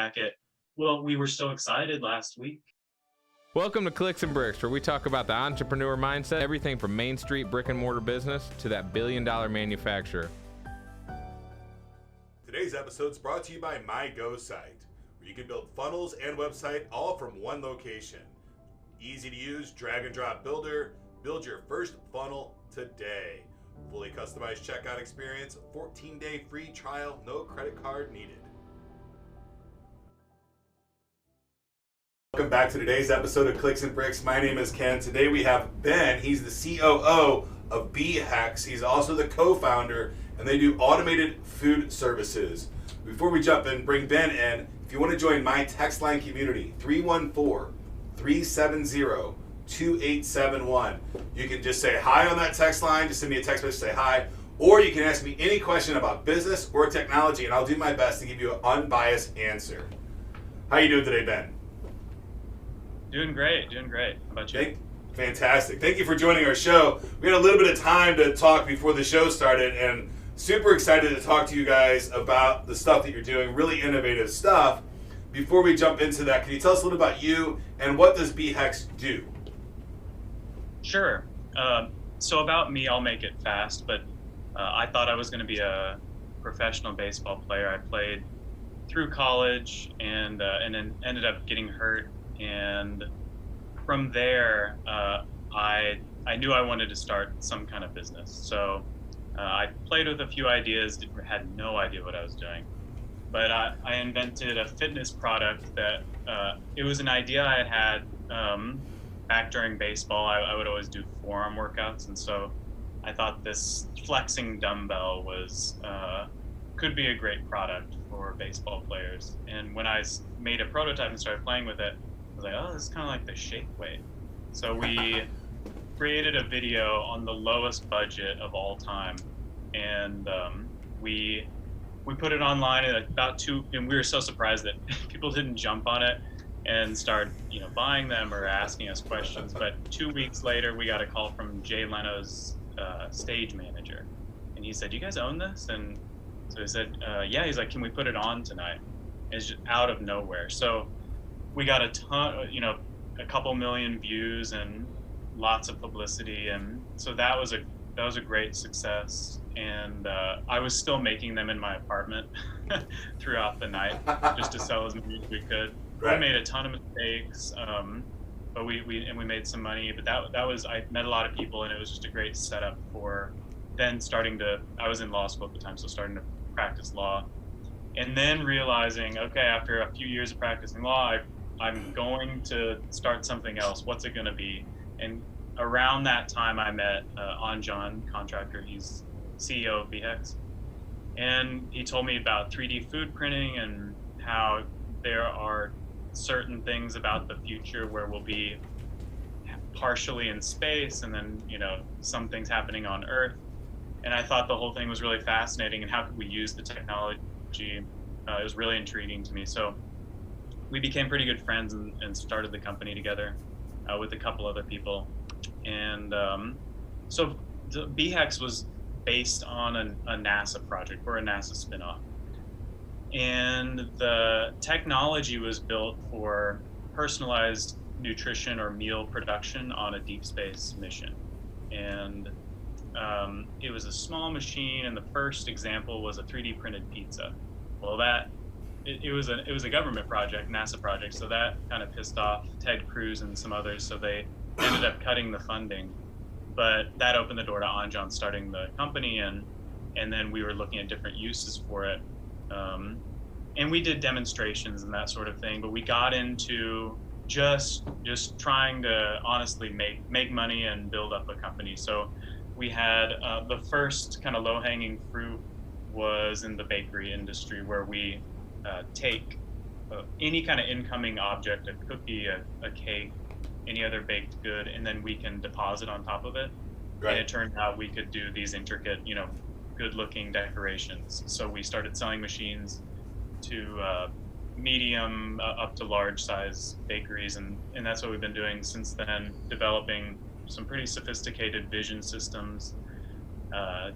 back at, well, we were so excited last week. Welcome to Clicks and Bricks, where we talk about the entrepreneur mindset, everything from Main Street brick and mortar business to that billion-dollar manufacturer. Today's episode is brought to you by MyGoSite, where you can build funnels and website all from one location. Easy to use, drag and drop builder. Build your first funnel today. Fully customized checkout experience, 14-day free trial, no credit card needed. Welcome back to today's episode of Clicks and Bricks. My name is Ken. Today we have Ben. He's the COO of BeeHex. He's also the co-founder, and they do automated food services. Before we jump in, bring Ben in. If you want to join my text line community, 314-370-2871. You can just say hi on that text line. Just send me a text message, say hi. Or you can ask me any question about business or technology, and I'll do my best to give you an unbiased answer. How you doing today, Ben? Doing great. How about you? Fantastic. Thank you for joining our show. We had a little bit of time to talk before the show started, and super excited to talk to you guys about the stuff that you're doing, really innovative stuff. Before we jump into that, can you tell us a little about you and what does BeeHex do? Sure. So about me, I'll make it fast, but I thought I was going to be a professional baseball player. I played through college and then ended up getting hurt. And from there, I knew I wanted to start some kind of business. So I played with a few ideas, had no idea what I was doing. But I invented a fitness product that it was an idea I had back during baseball. I would always do forearm workouts. And so I thought this flexing dumbbell could be a great product for baseball players. And when I made a prototype and started playing with it, I was like, oh, this is kind of like the shake weight. So we created a video on the lowest budget of all time, and we put it online at about and we were so surprised that people didn't jump on it and start, buying them or asking us questions. But 2 weeks later, we got a call from Jay Lenos' stage manager, and he said, "You guys own this?" And so I said, "Yeah." He's like, "Can we put it on tonight?" And it's just out of nowhere. So we got a ton, a couple million views and lots of publicity, and so that was a great success. And I was still making them in my apartment throughout the night just to sell as many as we could. Right. We made a ton of mistakes, but we made some money. But that was, I met a lot of people, and it was just a great setup for then I was in law school at the time, so starting to practice law, and then realizing, okay, after a few years of practicing law, I'm going to start something else. What's it going to be? And around that time, I met Anjan Contractor. He's CEO of BeeHex. And he told me about 3D food printing and how there are certain things about the future where we'll be partially in space and then, some things happening on Earth. And I thought the whole thing was really fascinating, and how could we use the technology? It was really intriguing to me. So we became pretty good friends and started the company together with a couple other people. And so the BeeHex was based on a NASA project. We're a NASA spinoff. And the technology was built for personalized nutrition or meal production on a deep space mission. And it was a small machine, and the first example was a 3D printed pizza. Well, it was a government project, NASA project, so that kind of pissed off Ted Cruz and some others, so they ended up cutting the funding. But that opened the door to Anjan starting the company, and then we were looking at different uses for it. And we did demonstrations and that sort of thing, but we got into just trying to honestly make money and build up a company. So we had the first kind of low-hanging fruit was in the bakery industry, where we take any kind of incoming object, a cookie, a cake, any other baked good, and then we can deposit on top of it. Right. And it turned out we could do these intricate, good-looking decorations. So we started selling machines to medium up to large size bakeries, and that's what we've been doing since then, developing some pretty sophisticated vision systems,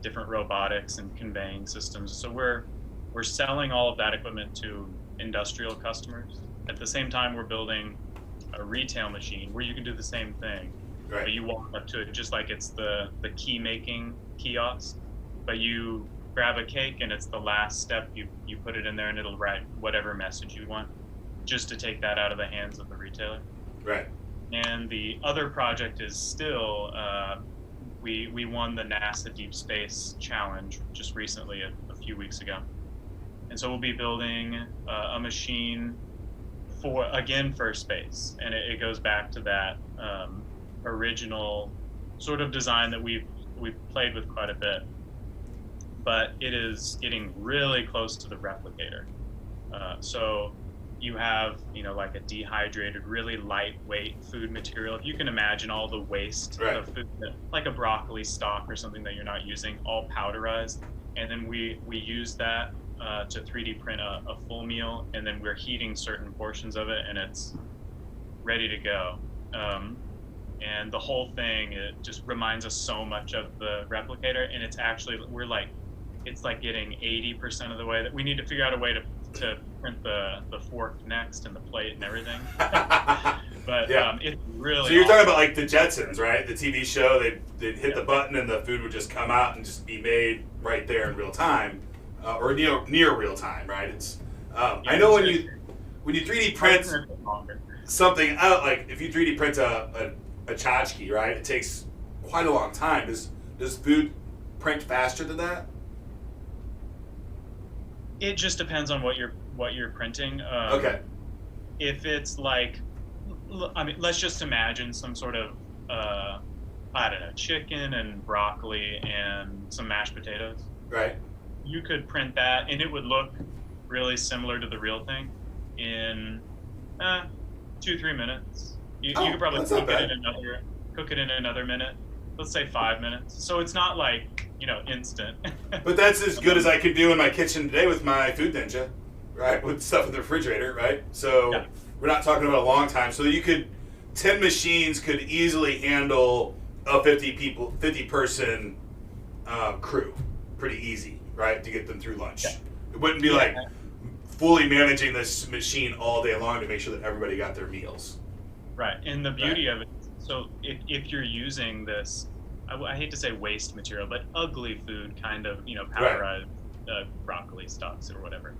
different robotics and conveying systems. So we're selling all of that equipment to industrial customers. At the same time, we're building a retail machine where you can do the same thing. Right. But you walk up to it just like it's the key making kiosk, but you grab a cake and it's the last step. You put it in there and it'll write whatever message you want, just to take that out of the hands of the retailer. Right. And the other project is still, we won the NASA Deep Space Challenge just recently, a few weeks ago. And so we'll be building a machine for space. And it goes back to that original sort of design that we've played with quite a bit. But it is getting really close to the replicator. So you have, like a dehydrated, really lightweight food material. If you can imagine all the waste of food, like a broccoli stalk or something that you're not using, all powderized. And then we use that to 3D print a full meal, and then we're heating certain portions of it, and it's ready to go. And the whole thing, it just reminds us so much of the replicator, and it's actually, it's like getting 80% of the way. That we need to figure out a way to print the fork next and the plate and everything. But yeah. It's really So you're talking about like the Jetsons, right? The TV show, they'd hit the button and the food would just come out and just be made right there in real time, or near real time, right? It's I know when you 3D print something out, like if you 3D print a tchotchke, right? It takes quite a long time. Does food print faster than that? It just depends on what you're printing. Okay. If it's like, let's just imagine some sort of, I don't know, chicken and broccoli and some mashed potatoes. Right. You could print that, and it would look really similar to the real thing in 2-3 minutes. You could probably cook it in another minute. Let's say 5 minutes. So it's not like, instant. But that's as good as I could do in my kitchen today with my Food Ninja, right? With stuff in the refrigerator, right? So yeah. We're not talking about a long time. So 10 machines could easily handle a 50 person crew. Pretty easy, right? To get them through lunch. Yeah. It wouldn't be like fully managing this machine all day long to make sure that everybody got their meals. Right. And the beauty of it, so if you're using this, I hate to say waste material, but ugly food, kind of, powderized broccoli stalks or whatever,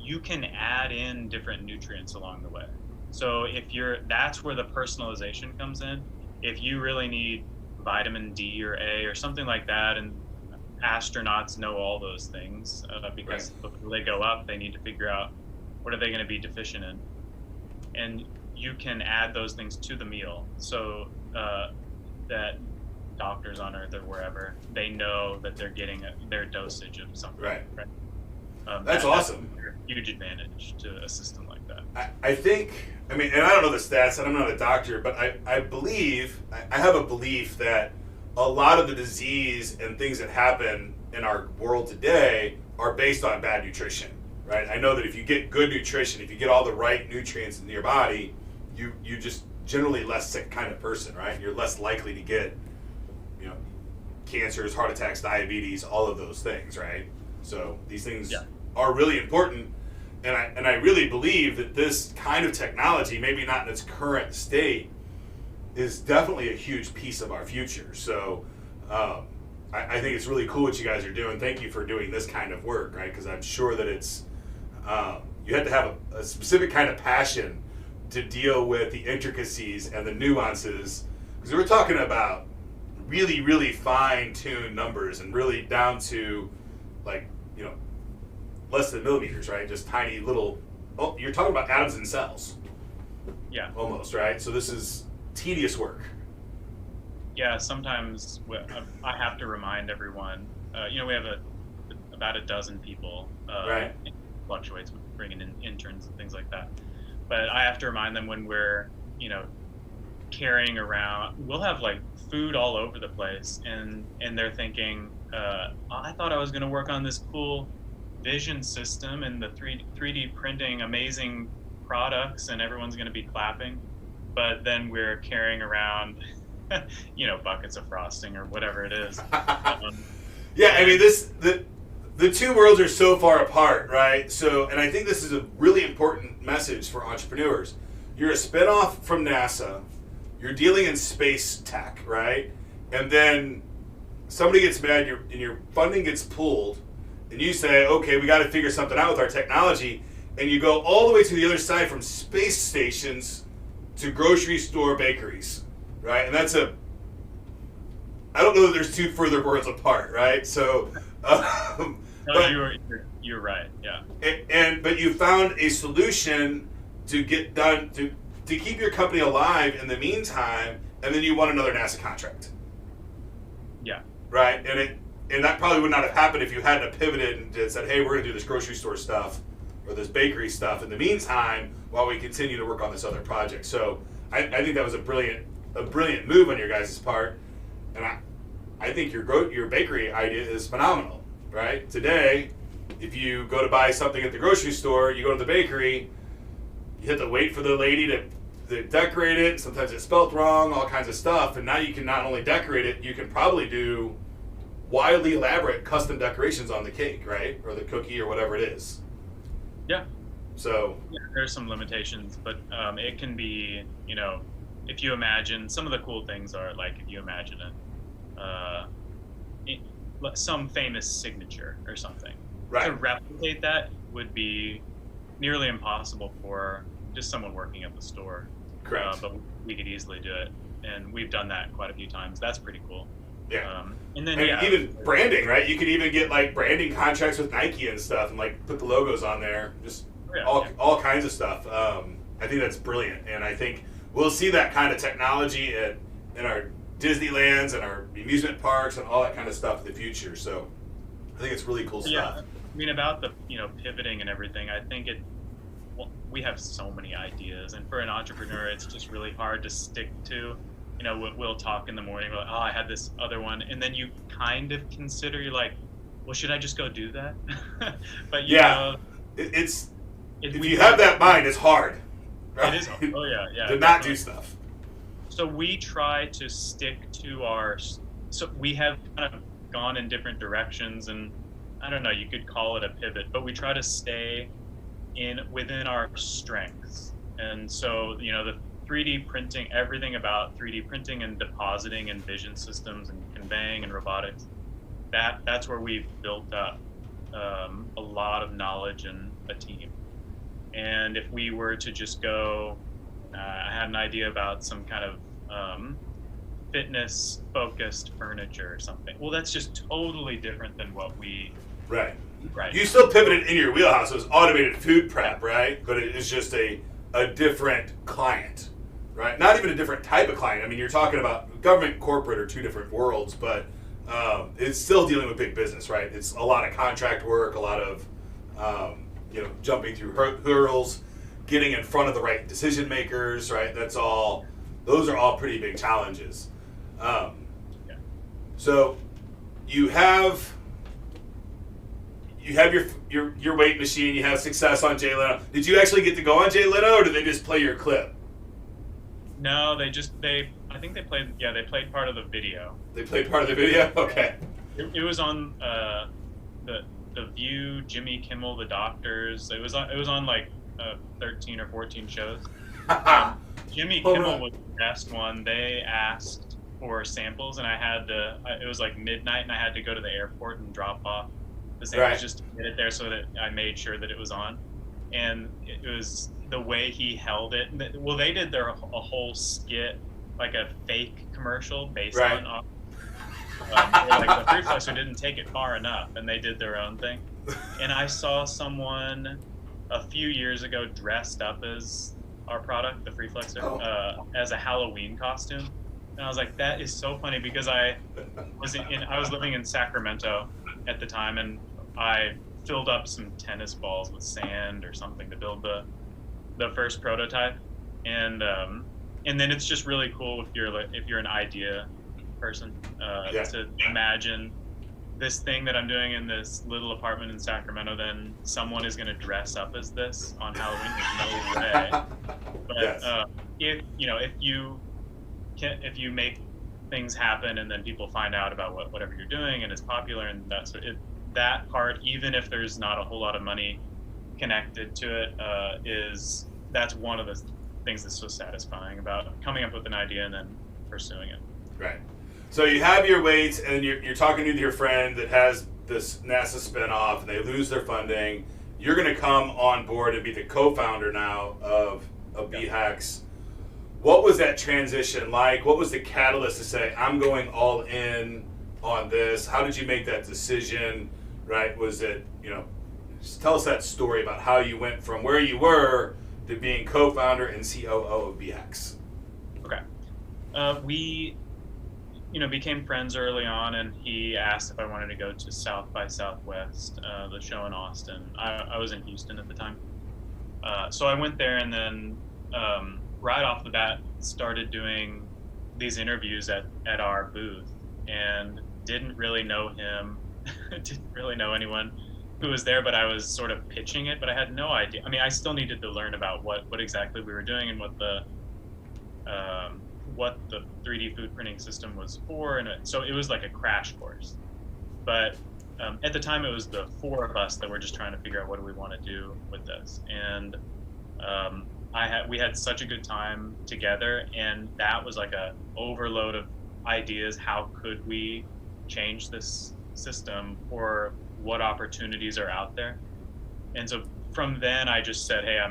you can add in different nutrients along the way. So that's where the personalization comes in. If you really need vitamin D or A or something like that, and astronauts know all those things because before they go up, they need to figure out what are they going to be deficient in. And you can add those things to the meal so that doctors on Earth or wherever, they know that they're getting their dosage of something. Right. That's awesome. That's a huge advantage to a system like that. I think, and I don't know the stats, and I'm not a doctor, but I believe, I have a belief that a lot of the disease and things that happen in our world today are based on bad nutrition, right? I know that if you get good nutrition, if you get all the right nutrients in your body, you just generally less sick kind of person, right? You're less likely to get, cancers, heart attacks, diabetes, all of those things, right? So these things are really important, and I really believe that this kind of technology, maybe not in its current state, is definitely a huge piece of our future. So I think it's really cool what you guys are doing. Thank you for doing this kind of work, right? Because I'm sure that it's you have to have a specific kind of passion to deal with the intricacies and the nuances, because we're talking about really, really fine-tuned numbers and really down to less than millimeters, right? Just tiny little, you're talking about atoms and cells. Yeah. Almost, right? So this is tedious work. Yeah, sometimes I have to remind everyone, we have about a dozen people. Right. It fluctuates with bringing in interns and things like that. But I have to remind them when we're, carrying around, we'll have food all over the place, and they're thinking, I thought I was going to work on this cool vision system and the 3D printing amazing products, and everyone's going to be clapping, but then we're carrying around buckets of frosting or whatever it is. Yeah, the two worlds are so far apart, right? So, and I think this is a really important message for entrepreneurs. You're a spinoff from NASA. You're dealing in space tech, right? And then somebody gets mad, and your funding gets pulled, and you say, okay, we got to figure something out with our technology, and you go all the way to the other side from space stations to grocery store bakeries, right? And that's I don't know that there's two further worlds apart, right? So, no, but you're right, yeah. But you found a solution to get done to keep your company alive in the meantime, and then you won another NASA contract. Yeah. Right, and that probably would not have happened if you hadn't have pivoted and said, "Hey, we're going to do this grocery store stuff or this bakery stuff in the meantime while we continue to work on this other project." So I think that was a brilliant move on your guys' part, and I think your bakery idea is phenomenal. Right, today, if you go to buy something at the grocery store, you go to the bakery, you have to wait for the lady to decorate it. Sometimes it's spelt wrong, all kinds of stuff. And now you can not only decorate it, you can probably do wildly elaborate custom decorations on the cake, right? Or the cookie or whatever it is. Yeah. So yeah, there's some limitations, but it can be, if you imagine, some of the cool things are like if you imagine some famous signature or something. Right. To replicate that would be nearly impossible for just someone working at the store. Correct. But we could easily do it, and we've done that quite a few times. That's pretty cool. Yeah. And then even branding, right? You could even get like branding contracts with Nike and stuff, and like put the logos on there. Just all kinds of stuff. I think that's brilliant, and I think we'll see that kind of technology in our Disneylands and our amusement parks and all that kind of stuff in the future. So I think it's really cool stuff. Yeah. I mean, about the pivoting and everything, I think we have so many ideas, and for an entrepreneur, it's just really hard to stick to. We'll talk in the morning, we're like, oh, I had this other one, and then you kind of consider, you're like, well, should I just go do that? But if you have that mind, it's hard. Right? It is hard. Oh yeah, to not do stuff. So we try to stick to so we have kind of gone in different directions, and I don't know, you could call it a pivot, but we try to stay within our strengths. And so, the 3D printing, everything about 3D printing and depositing and vision systems and conveying and robotics, that's where we've built up a lot of knowledge and a team. And if we were to just go, I had an idea about some kind of fitness-focused furniture or something. Well, that's just totally different than what we... Right. Right. You still pivoted in your wheelhouse. It was automated food prep, right? But it is just a different client, right? Not even a different type of client. I mean, you're talking about government and corporate are two different worlds, but it's still dealing with big business, right? It's a lot of contract work, a lot of jumping through hurdles, getting in front of the right decision makers, right? Those are all pretty big challenges. So you have your weight machine, you have success on Jay Leno. Did you actually get to go on Jay Leno, or did they just play your clip? No, I think they played part of the video. They played part of the video? Okay. It was on the View, Jimmy Kimmel, The Doctors. It was on like 13 or 14 shows. Jimmy Kimmel was the best one. They asked for samples, and it was like midnight, and I had to go to the airport and drop off the samples just to get it there, so that I made sure that it was on. And it was the way he held it. Well, they did a whole skit, like a fake commercial based on like the Free Flexor didn't take it far enough, and they did their own thing. And I saw someone a few years ago dressed up as our product, the Free Flexor, as a Halloween costume. And I was like, that is so funny, because I was living in Sacramento at the time, and I filled up some tennis balls with sand or something to build the first prototype. And then it's just really cool if you're an idea person to imagine this thing that I'm doing in this little apartment in Sacramento, then someone is going to dress up as this on Halloween. There's no way. But if you make things happen, and then people find out about whatever you're doing, and it's popular, and that part, even if there's not a whole lot of money connected to it, that's one of the things that's so satisfying about coming up with an idea and then pursuing it. Right. So you have your weights, and you're talking to your friend that has this NASA spinoff, and they lose their funding. You're going to come on board and be the co-founder now of BeeHex. What was that transition like? What was the catalyst to say, I'm going all in on this? How did you make that decision, right? Was it, just tell us that story about how you went from where you were to being co-founder and COO of BeeHex. Okay. We, became friends early on, and he asked if I wanted to go to South by Southwest, the show in Austin. I was in Houston at the time. So I went there, and then right off the bat started doing these interviews at our booth, and didn't really know him, didn't really know anyone who was there, but I was sort of pitching it, but I had no idea. I mean, I still needed to learn about what exactly we were doing and what the 3D food printing system was for, and so it was like a crash course. But at the time, it was the four of us that were just trying to figure out what do we want to do with this, and we had such a good time together, and that was like a overload of ideas. How could we change this system, or what opportunities are out there? And so from then, I just said, hey,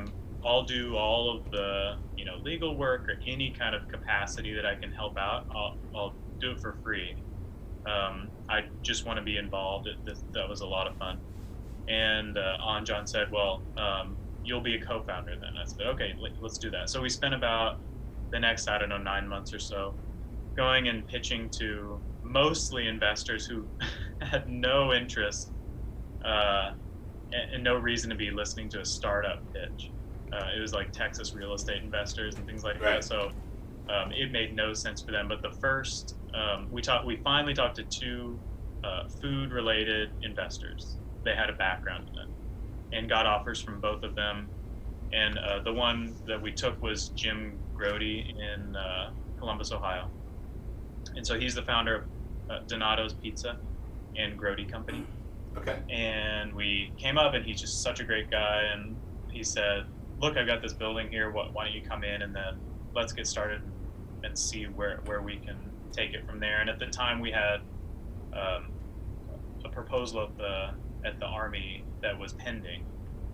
I'll do all of the legal work or any kind of capacity that I can help out. I'll do it for free. I just want to be involved. That was a lot of fun. And Anjan said, well, you'll be a co-founder then. I said, okay, let's do that. So we spent about the next, 9 months or so going and pitching to mostly investors who had no interest and no reason to be listening to a startup pitch. It was like Texas real estate investors and things like that. So it made no sense for them. But the first, we finally talked to two food-related investors. They had a background in it, and got offers from both of them. And the one that we took was Jim Grody in Columbus, Ohio. And so he's the founder of Donato's Pizza and Grody Company. Okay. And we came up, and he's just such a great guy. And he said, look, I've got this building here. Why don't you come in, and then let's get started and see where we can take it from there. And at the time, we had a proposal at the Army that was pending,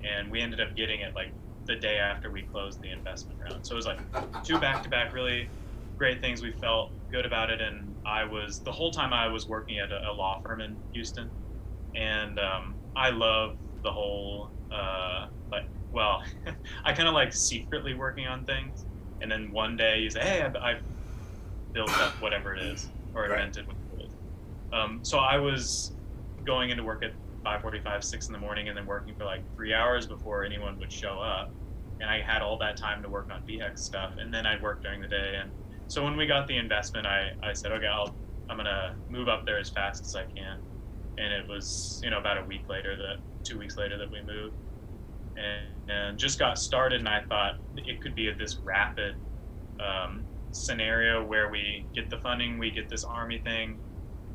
and we ended up getting it like the day after we closed the investment round. So it was like two back-to-back really great things. We felt good about it, and the whole time I was working at a law firm in Houston, and I love the whole I kind of like secretly working on things, and then one day you say, hey, I've built up whatever it is, or invented what it is. So I was going into work at 5:45, 6 in the morning, and then working for like 3 hours before anyone would show up. And I had all that time to work on BeeHex stuff, and then I'd work during the day. And so when we got the investment, I said, okay, I'm gonna move up there as fast as I can. And it was, about 2 weeks later that we moved, and just got started. And I thought it could be this rapid scenario where we get the funding, we get this Army thing,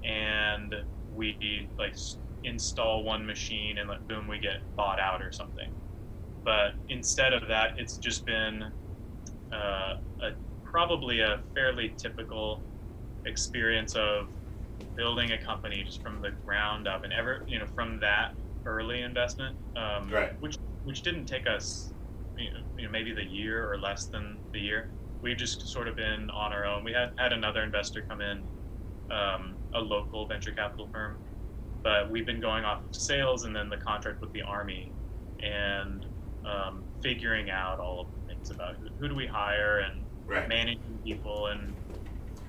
and we like install one machine, and like boom, we get bought out or something. But instead of that, it's just been probably a fairly typical experience of building a company just from the ground up, and from that early investment, which didn't take us maybe the year or less than the year. We've just sort of been on our own. We had another investor come in, a local venture capital firm, but we've been going off of sales and then the contract with the Army, and figuring out all of the things about who do we hire, and managing people. And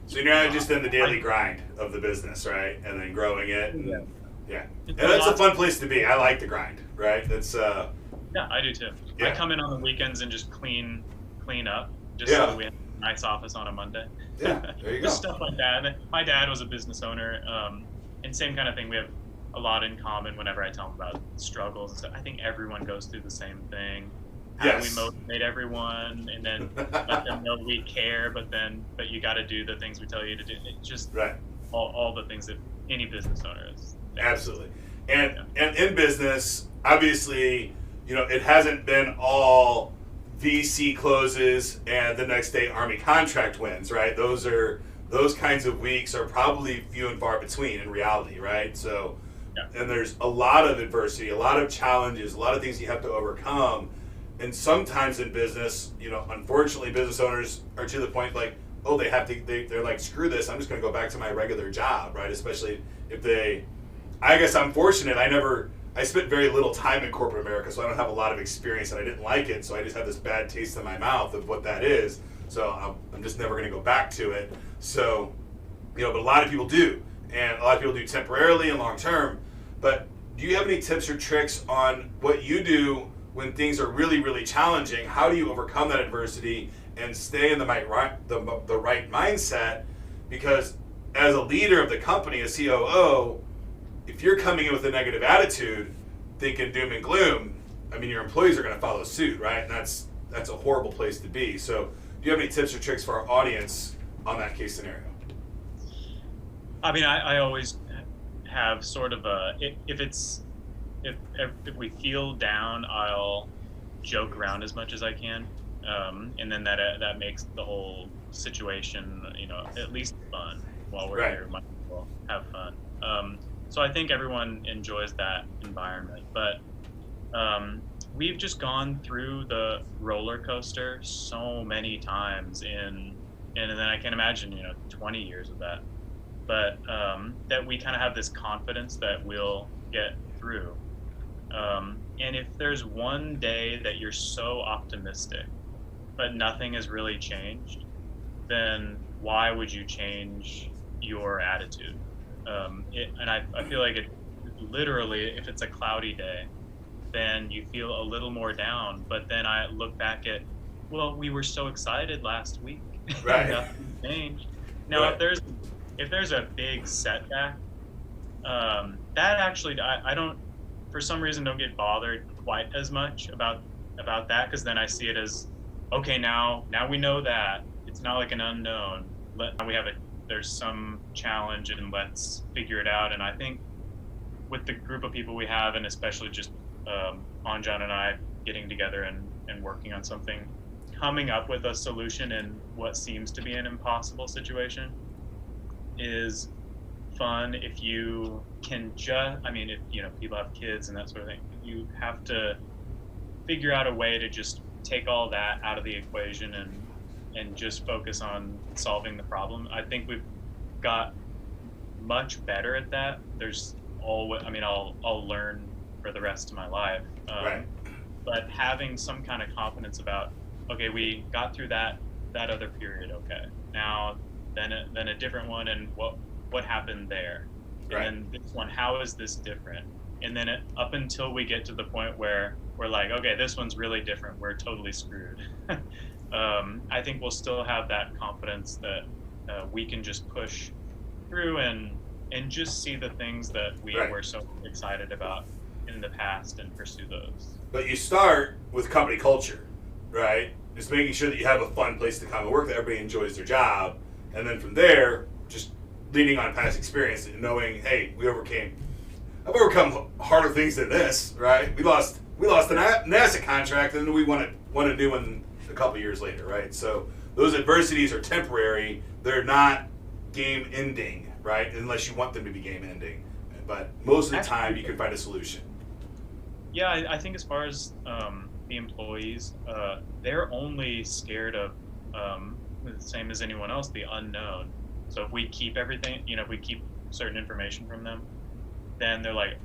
so you're not just in the daily grind of the business, right? And then growing it. And, and that's a fun place to be. I like the grind, right? That's yeah, I do too. Yeah. I come in on the weekends and just clean up, just so that we have a nice office on a Monday. Yeah, there you go. Just stuff like that. And my dad was a business owner, and same kind of thing. We have a lot in common whenever I tell him about struggles and stuff. I think everyone goes through the same thing. How do we motivate everyone, and then let them know we care, but you got to do the things we tell you to do. It's just all the things that any business owner is. Absolutely. And in business, obviously, it hasn't been all VC closes and the next day Army contract wins, right? Those kinds of weeks are probably few and far between in reality, right? So, and there's a lot of adversity, a lot of challenges, a lot of things you have to overcome. And sometimes in business, unfortunately, business owners are to the point like, oh, they're like, screw this, I'm just going to go back to my regular job, right? Especially if I guess I'm fortunate. I spent very little time in corporate America, so I don't have a lot of experience, and I didn't like it, so I just have this bad taste in my mouth of what that is. So I'm just never going to go back to it. So, but a lot of people do, and a lot of people do temporarily and long term. But do you have any tips or tricks on what you do when things are really, really challenging? How do you overcome that adversity and stay in the right mindset? Because as a leader of the company, a COO, if you're coming in with a negative attitude, thinking doom and gloom, I mean, your employees are going to follow suit, right? And that's a horrible place to be. So do you have any tips or tricks for our audience on that case scenario? I mean, I always have sort of if we feel down, I'll joke around as much as I can. And then that makes the whole situation, at least fun while we're here. Might as well have fun. So I think everyone enjoys that environment, but we've just gone through the roller coaster so many times and then I can imagine 20 years of that, but that we kind of have this confidence that we'll get through. And if there's one day that you're so optimistic, but nothing has really changed, then why would you change your attitude? And I feel like it literally, if it's a cloudy day, then you feel a little more down. But then I look back at, well, we were so excited last week. Right. Nothing changed. Now, right. if there's a big setback, that actually, I don't, for some reason, don't get bothered quite as much about that, because then I see it as, okay, now we know that it's not like an unknown. There's some challenge and let's figure it out. And I think with the group of people we have, and especially just Anjan and I getting together and working on something, coming up with a solution in what seems to be an impossible situation is fun. If you can if people have kids and that sort of thing, you have to figure out a way to just take all that out of the equation and just focus on solving the problem. I think we've got much better at that. I'll learn for the rest of my life. Right. But having some kind of confidence about, okay, we got through that other period. Okay, now then a different one, and what happened there, right. And then this one, how is this different? And then up until we get to the point where we're like, okay, this one's really different, we're totally screwed. I think we'll still have that confidence that we can just push through and just see the things that we right. were so excited about in the past and pursue those. But you start with company culture, right? Just making sure that you have a fun place to come and work, that everybody enjoys their job. And then from there, just leaning on past experience and knowing, hey, I've overcome harder things than this, right? We lost the NASA contract, and then we won a new one a couple years later, right? So those adversities are temporary. They're not game ending, right? Unless you want them to be game ending. But most of the time, you can find a solution. Yeah, I think as far as the employees, they're only scared of the same as anyone else, the unknown. So if we keep everything, if we keep certain information from them, then they're like,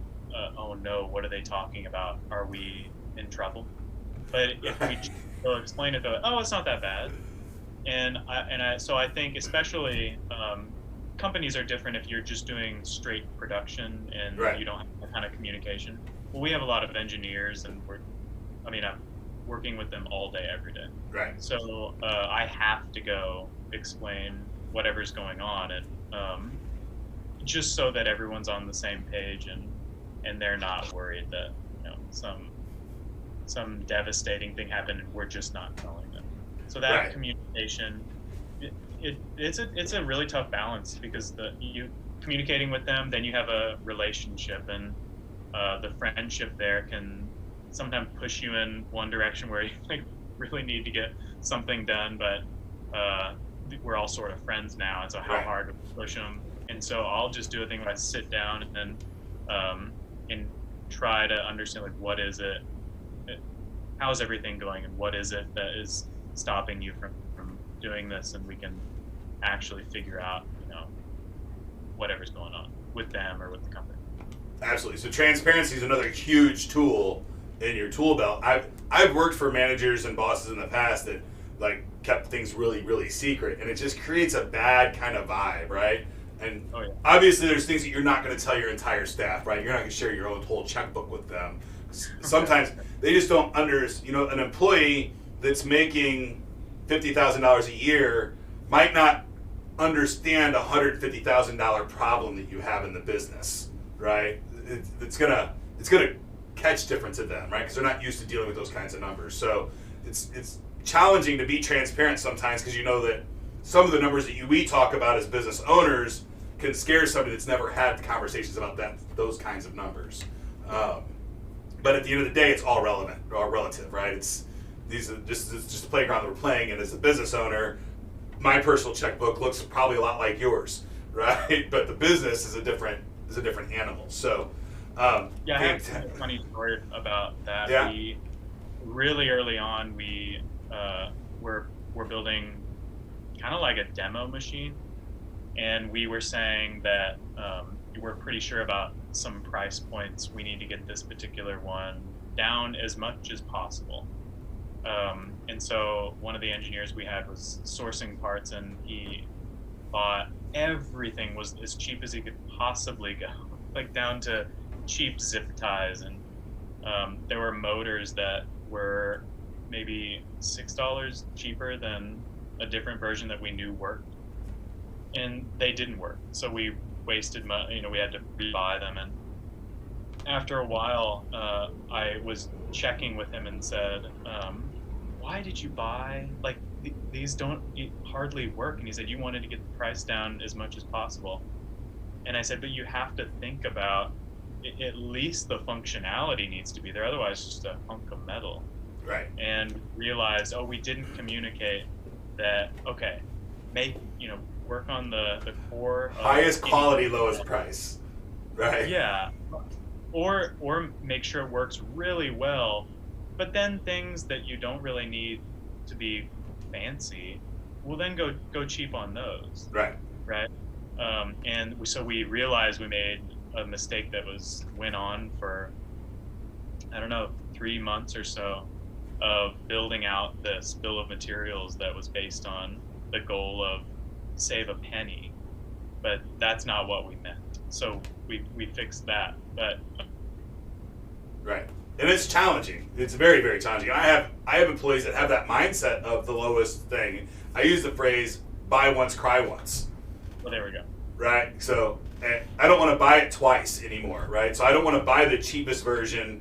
oh no, what are they talking about? Are we in trouble? But if we will explain it, they're like, oh, it's not that bad. So I think especially companies are different if you're just doing straight production and right. you don't have that kind of communication. Well, we have a lot of engineers, and I'm working with them all day, every day. Right. So I have to go explain whatever's going on, and just so that everyone's on the same page and they're not worried that some devastating thing happened and we're just not telling them. So that right. communication, it's a really tough balance, because you communicating with them, then you have a relationship, and the friendship there can sometimes push you in one direction where you like really need to get something done, but we're all sort of friends now, and so how hard to push them. And so I'll just do a thing where I sit down and try to understand, like, what is it, how's everything going, and what is it that is stopping you from doing this, and we can actually figure out, whatever's going on with them or with the company. Absolutely. So transparency is another huge tool in your tool belt. I've worked for managers and bosses in the past that like kept things really, really secret, and it just creates a bad kind of vibe, right? And obviously there's things that you're not going to tell your entire staff, right? You're not going to share your own whole checkbook with them. Sometimes they just don't an employee that's making $50,000 a year might not understand a $150,000 problem that you have in the business, right? It's gonna catch different to them, right? Because they're not used to dealing with those kinds of numbers. So it's challenging to be transparent sometimes, because you know that some of the numbers that we talk about as business owners can scare somebody that's never had conversations about those kinds of numbers. But at the end of the day, it's all relevant or relative, right? It's just a playground that we're playing, and as a business owner, my personal checkbook looks probably a lot like yours, right? But the business is a different animal. So I have a funny story about that. Yeah. We really early on we're building kind of like a demo machine, and we were saying that we're pretty sure about some price points. We need to get this particular one down as much as possible. And so one of the engineers we had was sourcing parts, and he bought everything was as cheap as he could possibly go, like down to cheap zip ties. And there were motors that were maybe $6 cheaper than a different version that we knew worked, and they didn't work. So we wasted money, we had to rebuy them. And after a while, I was checking with him and said, why did you buy, like, these don't hardly work? And he said, you wanted to get the price down as much as possible. And I said, but you have to think about at least the functionality needs to be there, otherwise it's just a hunk of metal. Right. And realized, we didn't communicate that, okay, work on the core. Highest quality, lowest price. Right. Yeah. Or make sure it works really well, but then things that you don't really need to be fancy, we'll then go cheap on those. Right. Right. So we realized we made a mistake that went on for, 3 months or so of building out this bill of materials that was based on the goal of save a penny, but that's not what we meant. So we fixed that, but right. And it's challenging. It's very, very challenging. I have employees that have that mindset of the lowest thing. I use the phrase "buy once, cry once." Well, there we go. Right. So I don't want to buy it twice anymore. Right. So I don't want to buy the cheapest version,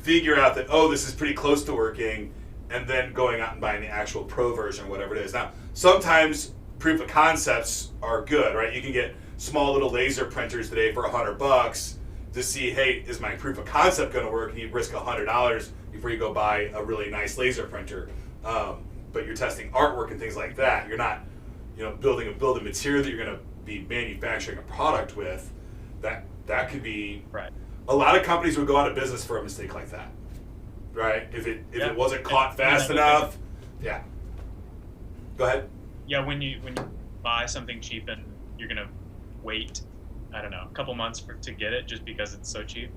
figure out that this is pretty close to working, and then going out and buying the actual pro version, whatever it is. Now, sometimes proof of concepts are good, right? You can get small little laser printers today for $100 to see, hey, is my proof of concept going to work? And you risk $100 before you go buy a really nice laser printer. But you're testing artwork and things like that. You're not, building a bill of material that you're going to be manufacturing a product with. That could be right. A lot of companies would go out of business for a mistake like that, right? If it wasn't caught fast enough. Yeah. Go ahead. Yeah, when you buy something cheap and you're gonna wait, a couple months to get it just because it's so cheap,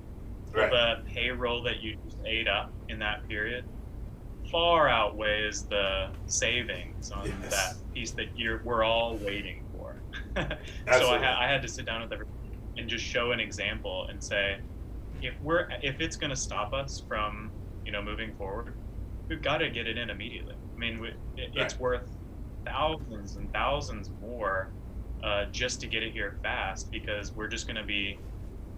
right. The payroll that you just ate up in that period far outweighs the savings on that piece that we're all waiting for. So I had to sit down with everyone and just show an example and say, if it's going to stop us from moving forward, we've got to get it in immediately. I mean, it's worth thousands and thousands more just to get it here fast, because we're just going to be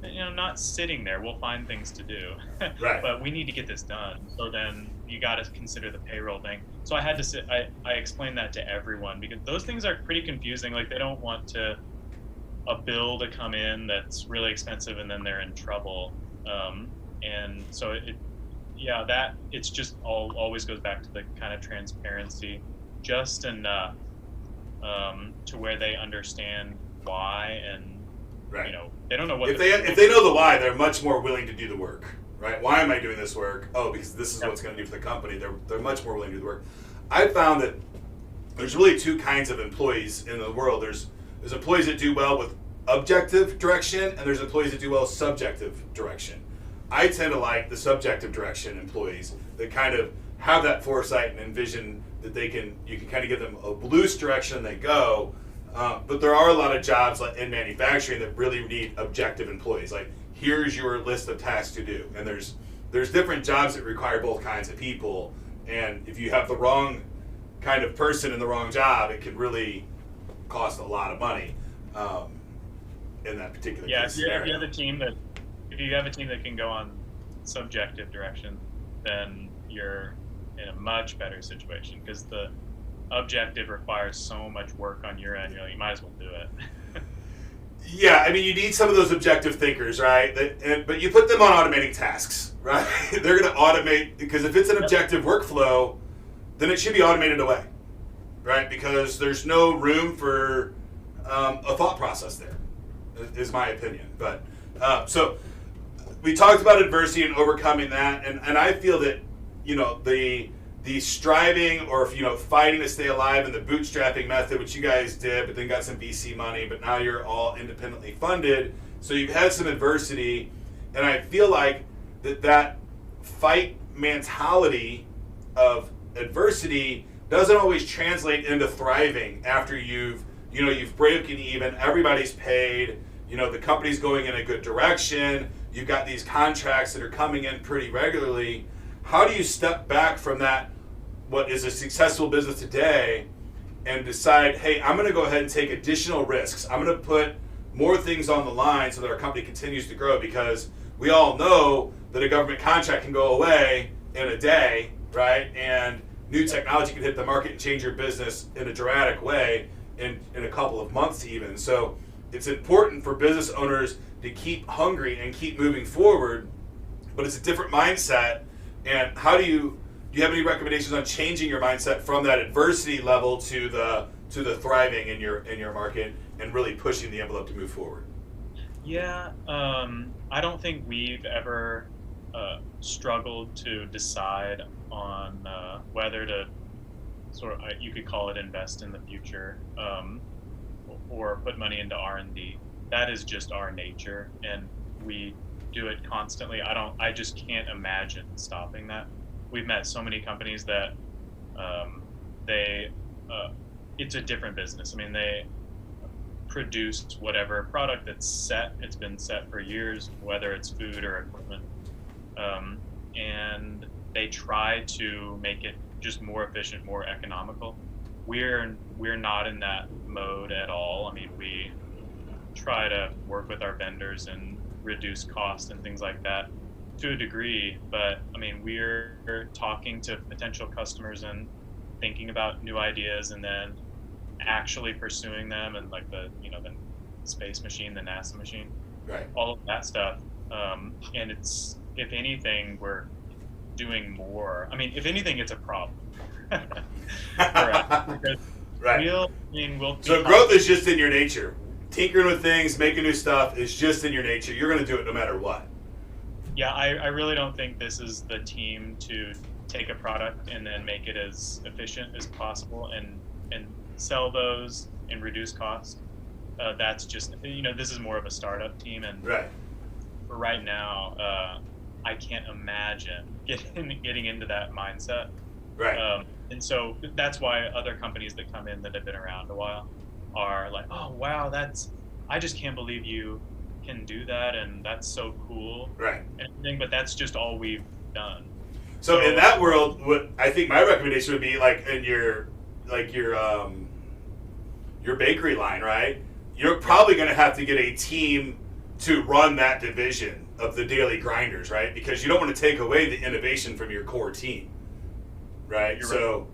not sitting there. We'll find things to do. Right. But we need to get this done. So then you got to consider the payroll thing. So I had to I explained that to everyone, because those things are pretty confusing. Like, they don't want a bill to come in that's really expensive and then they're in trouble. And so it's just always goes back to the kind of transparency, just enough to where they understand why, and right. they don't know what if they know the why, they're much more willing to do the work, right? Why am I doing this work? Oh, because this is what's going to do for the company. They're much more willing to do the work. I've found that there's really two kinds of employees in the world. There's employees that do well with objective direction, and there's employees that do well with subjective direction. I tend to like the subjective direction employees that kind of have that foresight and envision that you can kind of give them a loose direction and they go. But there are a lot of jobs like in manufacturing that really need objective employees. Like, here's your list of tasks to do. And there's different jobs that require both kinds of people. And if you have the wrong kind of person in the wrong job, it could really cost a lot of money in that particular case scenario. If you have a team that can go on subjective direction, then you're in a much better situation, because the objective requires so much work on your end. You might as well do it. Yeah, I mean, you need some of those objective thinkers, right? But you put them on automating tasks, right? They're going to automate, because if it's an objective workflow, then it should be automated away, right? Because there's no room for a thought process there, is my opinion. But so we talked about adversity and overcoming that, and I feel that the striving, or fighting to stay alive, and the bootstrapping method, which you guys did, but then got some VC money, but now you're all independently funded. So you've had some adversity, and I feel like that fight mentality of adversity doesn't always translate into thriving after you've broken even, everybody's paid, the company's going in a good direction, you've got these contracts that are coming in pretty regularly. How do you step back from that, what is a successful business today, and decide, hey, I'm going to go ahead and take additional risks. I'm going to put more things on the line so that our company continues to grow, because we all know that a government contract can go away in a day, right? And new technology can hit the market and change your business in a dramatic way in a couple of months even. So it's important for business owners to keep hungry and keep moving forward, but it's a different mindset. And how do you have any recommendations on changing your mindset from that adversity level to the thriving in your market and really pushing the envelope to move forward? Yeah, I don't think we've ever struggled to decide on whether to you could call it invest in the future, or put money into R&D. That is just our nature, and we do it constantly. I just can't imagine stopping that. We've met so many companies that it's a different business. I mean, they produce whatever product that's set. It's been set for years, whether it's food or equipment, and they try to make it just more efficient, more economical. We're not in that mode at all. I mean, we try to work with our vendors and reduce costs and things like that to a degree, but I mean, we're talking to potential customers and thinking about new ideas, and then actually pursuing them, and like the space machine, the NASA machine, right? All of that stuff. And it's, if anything, we're doing more. I mean, if anything, it's a problem. Right. We'll so growth is just in your nature. Tinkering with things, making new stuff is just in your nature. You're going to do it no matter what. Yeah, I really don't think this is the team to take a product and then make it as efficient as possible and sell those and reduce costs. That's just, this is more of a startup team, and right. For right now, I can't imagine getting into that mindset. Right. And so that's why other companies that come in that have been around a while are like, oh wow, I just can't believe you can do that, and that's so cool. Right. And everything, but that's just all we've done. So in that world, what I think my recommendation would be, like in your bakery line, right? You're probably going to have to get a team to run that division of the daily grinders, right? Because you don't want to take away the innovation from your core team, right? So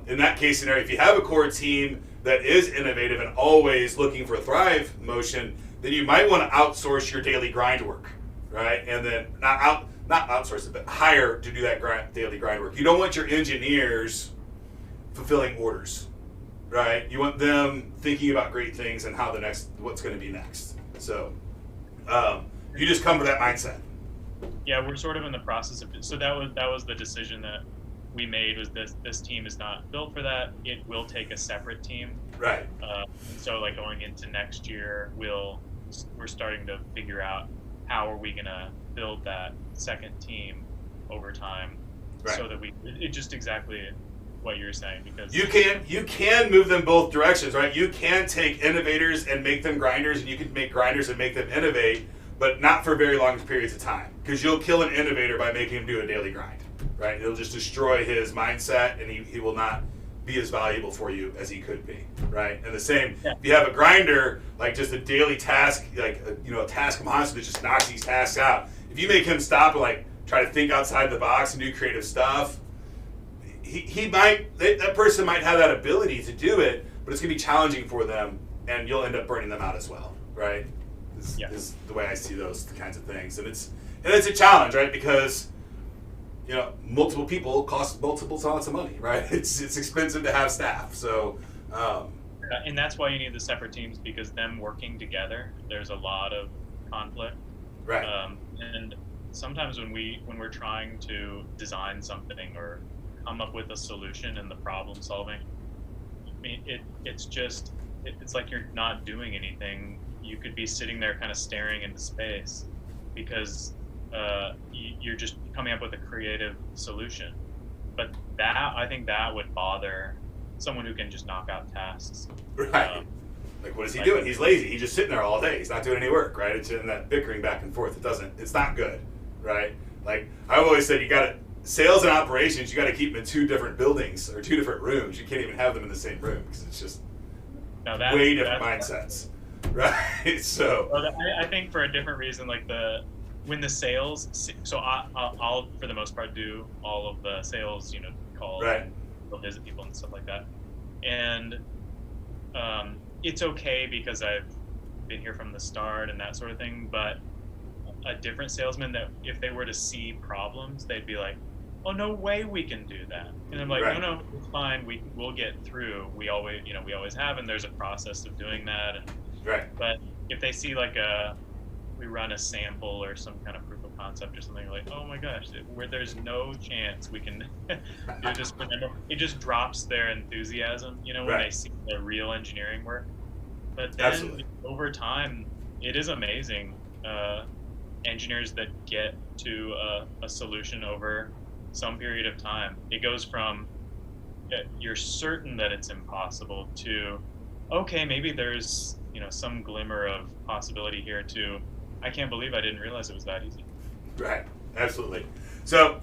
in that case scenario, if you have a core team that is innovative and always looking for thrive motion, then you might want to outsource your daily grind work, right? And then not outsource it, but hire to do that daily grind work. You don't want your engineers fulfilling orders, right? You want them thinking about great things and what's going to be next. So you just come with that mindset. Yeah, we're sort of in the process of it. So that was the decision that we made, was this team is not built for that. It will take a separate team. Right. So like going into next year, we're starting to figure out how are we going to build that second team over time, right. So that it's just exactly what you're saying, because you can move them both directions, right? You can take innovators and make them grinders, and you can make grinders and make them innovate, but not for very long periods of time, because you'll kill an innovator by making him do a daily grind, right? It'll just destroy his mindset, and he will not be as valuable for you as he could be, right? And the same, if you have a grinder, like just a daily task, like a task monster that just knocks these tasks out. If you make him stop and like try to think outside the box and do creative stuff, that person might have that ability to do it, but it's gonna be challenging for them, and you'll end up burning them out as well, right? Is the way I see those kinds of things, and it's a challenge, right? Because multiple people cost multiple amounts of money, right? It's expensive to have staff, so. And that's why you need the separate teams, because them working together, there's a lot of conflict. Right. And sometimes when we're trying to design something or come up with a solution in the problem solving, I mean, it's like you're not doing anything. You could be sitting there kind of staring into space, because you're just coming up with a creative solution. But I think that would bother someone who can just knock out tasks. Right. Like, what is he doing? He's lazy. He's just sitting there all day. He's not doing any work, right? It's in that bickering back and forth. It's not good, right? Like, I've always said, sales and operations, you got to keep them in two different buildings or two different rooms. You can't even have them in the same room, because it's just way different mindsets, right? So. Well, I think for a different reason, like when the sales, so I'll for the most part do all of the sales, call, right, and visit people and stuff like that, and it's okay because I've been here from the start and that sort of thing. But a different salesman, that if they were to see problems, they'd be like, "Oh, no way we can do that," and I'm like, right. No, it's fine. We'll get through. We always have, and there's a process of doing that. And, right. But if they see like we run a sample or some kind of proof of concept or something, like, oh my gosh, where there's no chance we can do this for them, it just drops their enthusiasm, when right. they see the real engineering work. But then Absolutely. Over time, it is amazing, engineers that get to a solution over some period of time. It goes from you're certain that it's impossible to, okay, maybe there's some glimmer of possibility here, to I can't believe I didn't realize it was that easy. Right, absolutely. So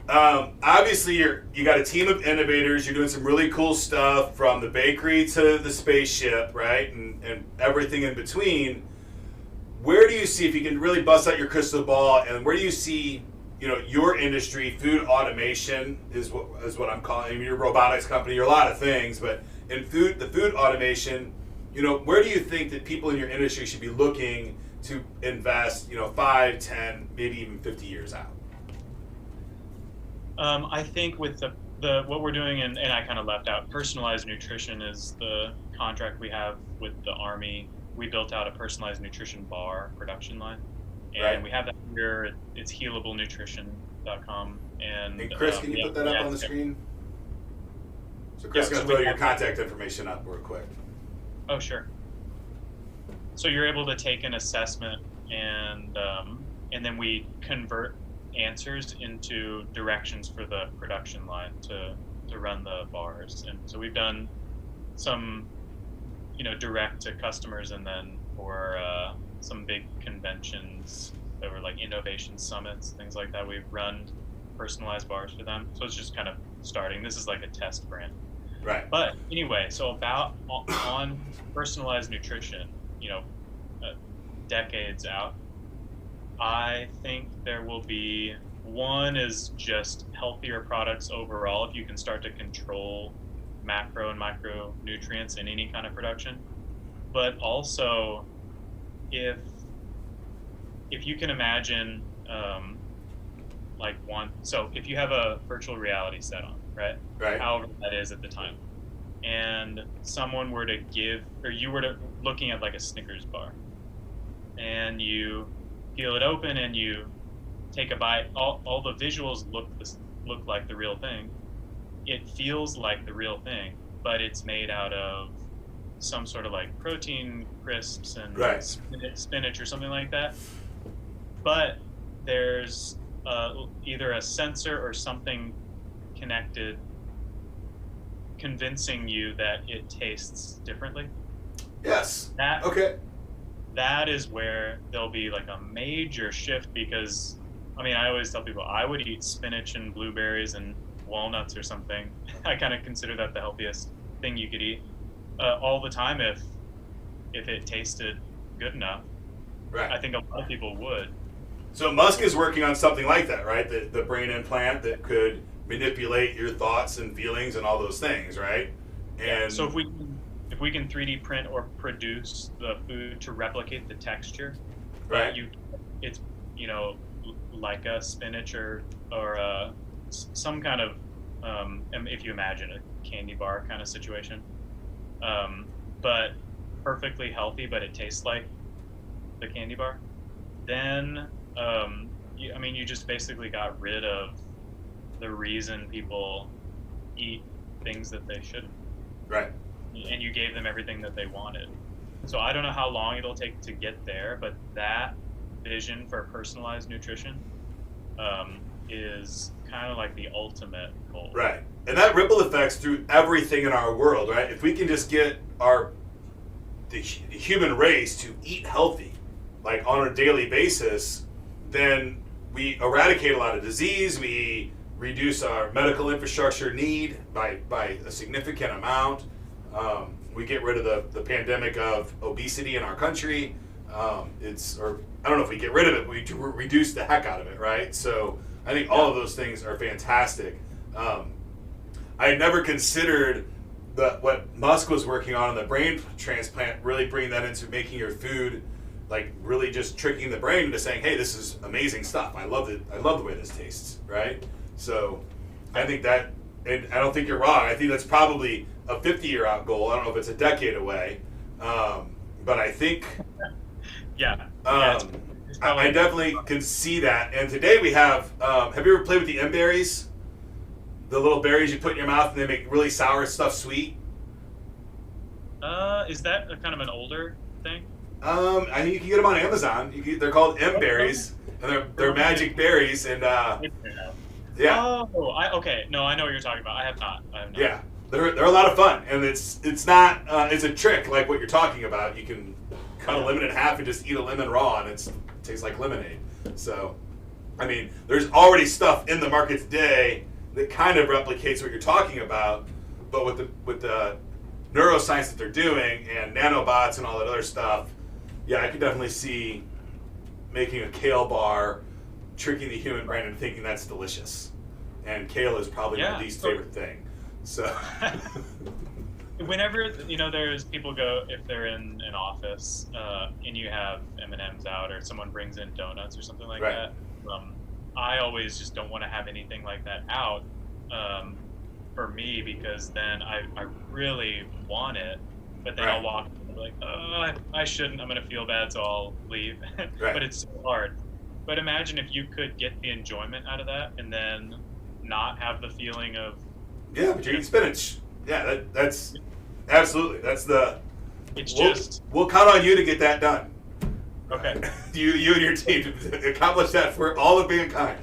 obviously you got a team of innovators. You're doing some really cool stuff, from the bakery to the spaceship, right, and everything in between. Where do you see, if you can really bust out your crystal ball, and where do you see your industry? Food automation is what I'm calling. I mean, you're a robotics company, you're a lot of things, but in the food automation, where do you think that people in your industry should be looking to invest, 5, 10, maybe even 50 years out? I think with the what we're doing, and I kind of left out, personalized nutrition is the contract we have with the Army. We built out a personalized nutrition bar production line, and right. we have that here. It's healablenutrition.com. And Chris, can you put that up on the screen? So Chris is going to throw your contact information up real quick. Oh, sure. So you're able to take an assessment, and then we convert answers into directions for the production line to run the bars. And so we've done some, direct to customers, and then for some big conventions that were like innovation summits, things like that, we've run personalized bars for them. So it's just kind of starting. This is like a test brand. Right. But anyway, so about on personalized nutrition, decades out, I think there will be, one is just healthier products overall, if you can start to control macro and micronutrients in any kind of production. But also, if if you can imagine, so if you have a virtual reality set on, right? Right. However that is at the time, and someone were to you were to looking at like a Snickers bar, and you peel it open and you take a bite, all the visuals look like the real thing. It feels like the real thing, but it's made out of some sort of like protein crisps and right. spinach or something like that. But there's either a sensor or something connected convincing you that it tastes differently. Yes. That is where there'll be like a major shift, because I mean, I always tell people I would eat spinach and blueberries and walnuts or something. I kind of consider that the healthiest thing you could eat all the time if it tasted good enough. Right. I think a lot of people would. So Musk is working on something like that, right? The brain implant that could manipulate your thoughts and feelings and all those things, right? And so if we can 3D print or produce the food to replicate the texture, right? It's like a spinach or some kind of if you imagine a candy bar kind of situation, but perfectly healthy, but it tastes like the candy bar, then you just basically got rid of the reason people eat things that they shouldn't. Right. And you gave them everything that they wanted. So I don't know how long it'll take to get there, but that vision for personalized nutrition is kind of like the ultimate goal. Right. And that ripple effects through everything in our world, right? If we can just get the human race to eat healthy, like on a daily basis, then we eradicate a lot of disease, we reduce our medical infrastructure need by a significant amount. We get rid of the pandemic of obesity in our country. I don't know if we get rid of it, but we reduce the heck out of it, right? So I think all of those things are fantastic. I had never considered what Musk was working on in the brain transplant, really bringing that into making your food, like really just tricking the brain into saying, hey, this is amazing stuff. I love it. I love the way this tastes, right? So I think that, and I don't think you're wrong. I think that's probably a 50-year out goal. I don't know if it's a decade away, but I think I definitely can see that. And today we have you ever played with the M-berries? The little berries you put in your mouth and they make really sour stuff sweet? Is that kind of an older thing? I think you can get them on Amazon. They're called M-berries, and they're magic berries, and yeah. Oh, okay. No, I know what you're talking about. I have not. Yeah, they're a lot of fun, and it's not it's a trick like what you're talking about. You can cut a lemon in half and just eat a lemon raw, and it tastes like lemonade. So, I mean, there's already stuff in the market today that kind of replicates what you're talking about, but with the neuroscience that they're doing and nanobots and all that other stuff, yeah, I could definitely see making a kale bar, tricking the human brain into thinking that's delicious. And kale is probably my least favorite thing. So whenever there's people go, if they're in an office and you have M&Ms out or someone brings in donuts or something like that, I always just don't want to have anything like that out for me, because then I really want it, but then I'll walk and be like, I shouldn't, I'm going to feel bad, so I'll leave. But it's so hard. But imagine if you could get the enjoyment out of that and then not have the feeling of... Yeah, but you eat spinach. Yeah, that's absolutely. That's the... We'll count on you to get that done. Okay. You and your team to accomplish that for all of mankind.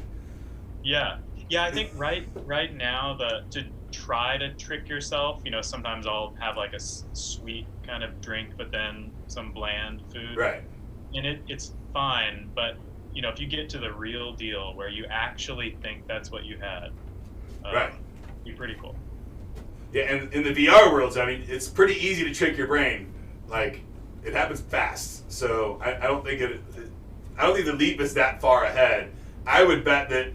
Yeah. Yeah, I think right now, to try to trick yourself, sometimes I'll have like a sweet kind of drink, but then some bland food. Right. And it's fine, but if you get to the real deal where you actually think that's what you had, it'd be pretty cool. Yeah, and in the VR worlds, I mean, it's pretty easy to trick your brain. Like, it happens fast. So I don't think the leap is that far ahead. I would bet that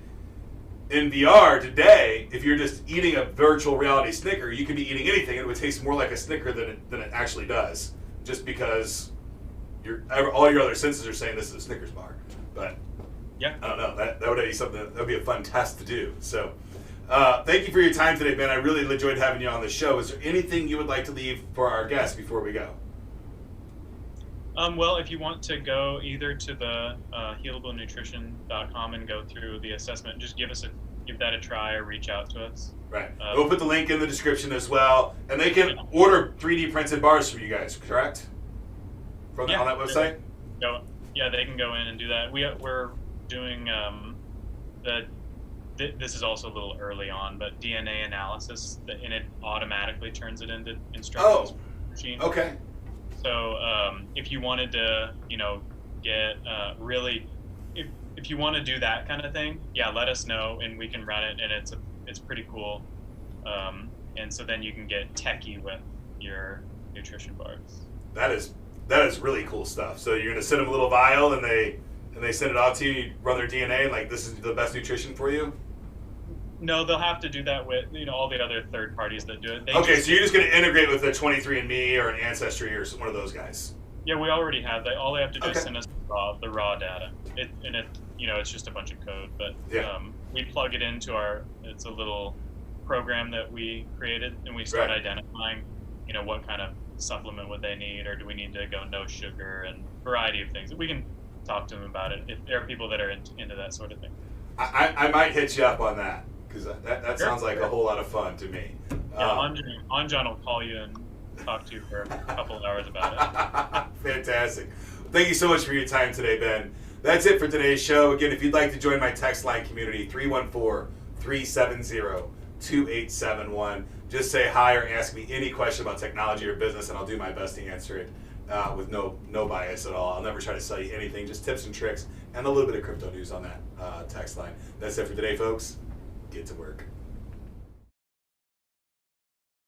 in VR today, if you're just eating a virtual reality Snicker, you could be eating anything and it would taste more like a Snicker than it actually does, just because all your other senses are saying this is a Snickers bar. But Yeah. I don't know. That would be something. That would be a fun test to do. So, thank you for your time today, Ben. I really enjoyed having you on the show. Is there anything you would like to leave for our guests before we go? Well, if you want to go either to the healablenutrition.com and go through the assessment, just give that a try or reach out to us. Right. We'll put the link in the description as well, and they can order 3D printed bars from you guys, correct? On that website. They can go in and do that. We're doing this is also a little early on, but DNA analysis, and it automatically turns it into instructions. Oh, machine. okay. So if you wanted to, get really, if you want to do that kind of thing, let us know and we can run it, and it's pretty cool. And so then you can get techie with your nutrition bars. That is really cool stuff. So you're gonna send them a little vial, and they send it out to you. You run their DNA, and like, this is the best nutrition for you. No, they'll have to do that with all the other third parties that do it. So you're just going to integrate with a 23andMe or an Ancestry or one of those guys. Yeah, we already have that. All they have to do is send us the raw data. It's just a bunch of code, but we plug it into it's a little program that we created, and we start identifying, what kind of supplement would they need, or do we need to go no sugar, and a variety of things. We can talk to them about it if there are people that are into that sort of thing. I might hit you up on that, because that sounds like a whole lot of fun to me. Yeah, Anjan will call you and talk to you for a couple of hours about it. Fantastic. Thank you so much for your time today, Ben. That's it for today's show. Again, if you'd like to join my text line community, 314-370-2871. Just say hi or ask me any question about technology or business, and I'll do my best to answer it with no bias at all. I'll never try to sell you anything, just tips and tricks and a little bit of crypto news on that text line. That's it for today, folks. Get to work.